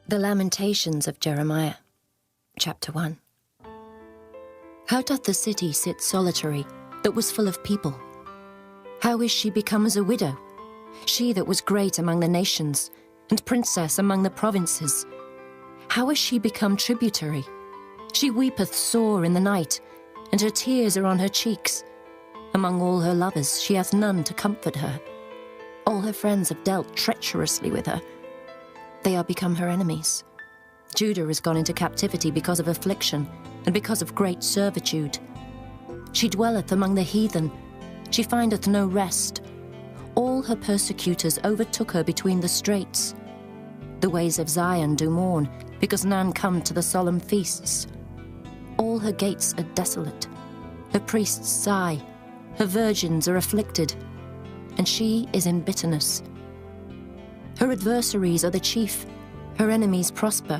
The Lamentations of Jeremiah, Chapter 1. How doth the city sit solitary, that was full of people? How is she become as a widow, she that was great among the nations, and princess among the provinces? How is she become tributary? She weepeth sore in the night, and her tears are on her cheeks. Among all her lovers she hath none to comfort her. All her friends have dealt treacherously with her. They are become her enemies. Judah is gone into captivity because of affliction, and because of great servitude. She dwelleth among the heathen, she findeth no rest. All her persecutors overtook her between the straits. The ways of Zion do mourn, because none come to the solemn feasts. All her gates are desolate, her priests sigh, her virgins are afflicted, and she is in bitterness. Her adversaries are the chief, her enemies prosper.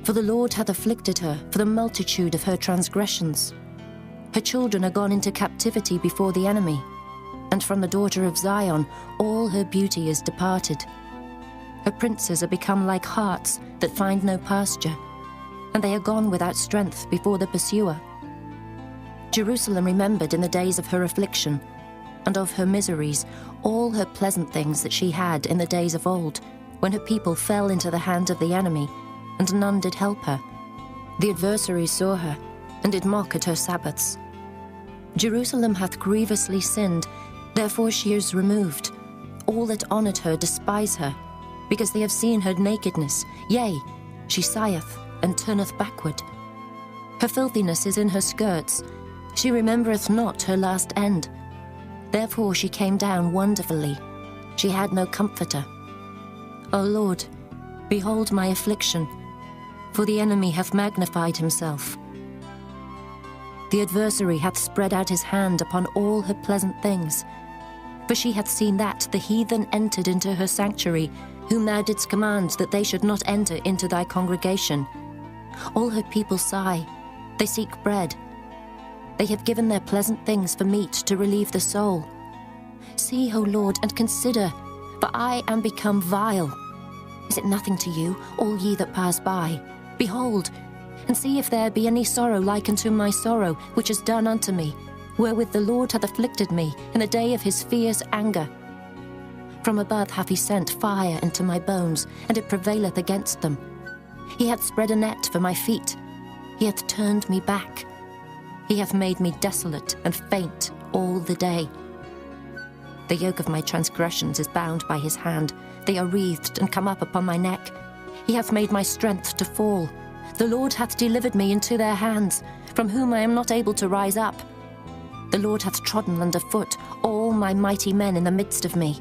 For the Lord hath afflicted her for the multitude of her transgressions. Her children are gone into captivity before the enemy, and from the daughter of Zion all her beauty is departed. Her princes are become like harts that find no pasture, and they are gone without strength before the pursuer. Jerusalem remembered in the days of her affliction, and of her miseries, all her pleasant things that she had in the days of old, when her people fell into the hand of the enemy, and none did help her. The adversaries saw her, and did mock at her Sabbaths. Jerusalem hath grievously sinned, therefore she is removed. All that honoured her despise her, because they have seen her nakedness. Yea, she sigheth, and turneth backward. Her filthiness is in her skirts, she remembereth not her last end. Therefore she came down wonderfully, she had no comforter. O Lord, behold my affliction, for the enemy hath magnified himself. The adversary hath spread out his hand upon all her pleasant things. For she hath seen that the heathen entered into her sanctuary, whom thou didst command that they should not enter into thy congregation. All her people sigh, they seek bread. They have given their pleasant things for meat to relieve the soul. See, O Lord, and consider, for I am become vile. Is it nothing to you, all ye that pass by? Behold, and see if there be any sorrow like unto my sorrow, which is done unto me, wherewith the Lord hath afflicted me in the day of his fierce anger. From above hath he sent fire into my bones, and it prevaileth against them. He hath spread a net for my feet, he hath turned me back. He hath made me desolate and faint all the day. The yoke of my transgressions is bound by his hand. They are wreathed and come up upon my neck. He hath made my strength to fall. The Lord hath delivered me into their hands, from whom I am not able to rise up. The Lord hath trodden under foot all my mighty men in the midst of me.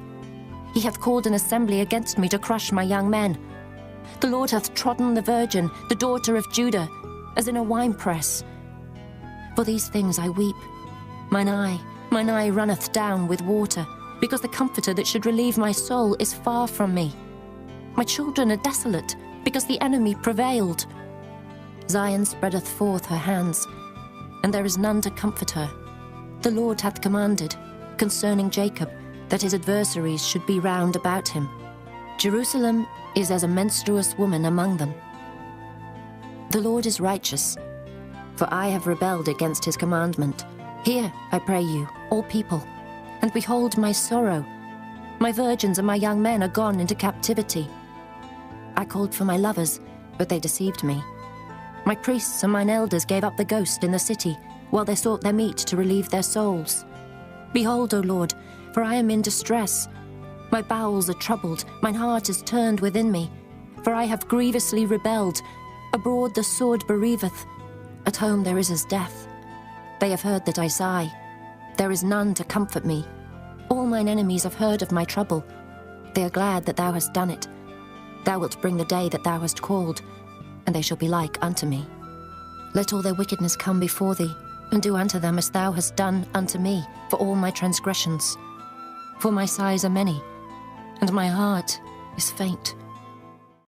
He hath called an assembly against me to crush my young men. The Lord hath trodden the virgin, the daughter of Judah, as in a winepress. For these things I weep. Mine eye runneth down with water, because the comforter that should relieve my soul is far from me. My children are desolate, because the enemy prevailed. Zion spreadeth forth her hands, and there is none to comfort her. The Lord hath commanded, concerning Jacob, that his adversaries should be round about him. Jerusalem is as a menstruous woman among them. The Lord is righteous, for I have rebelled against his commandment. Hear, I pray you, all people, and behold my sorrow. My virgins and my young men are gone into captivity. I called for my lovers, but they deceived me. My priests and mine elders gave up the ghost in the city, while they sought their meat to relieve their souls. Behold, O Lord, for I am in distress. My bowels are troubled, mine heart is turned within me, for I have grievously rebelled. Abroad the sword bereaveth, at home there is as death. They have heard that I sigh. There is none to comfort me. All mine enemies have heard of my trouble. They are glad that thou hast done it. Thou wilt bring the day that thou hast called, and they shall be like unto me. Let all their wickedness come before thee, and do unto them as thou hast done unto me for all my transgressions. For my sighs are many, and my heart is faint.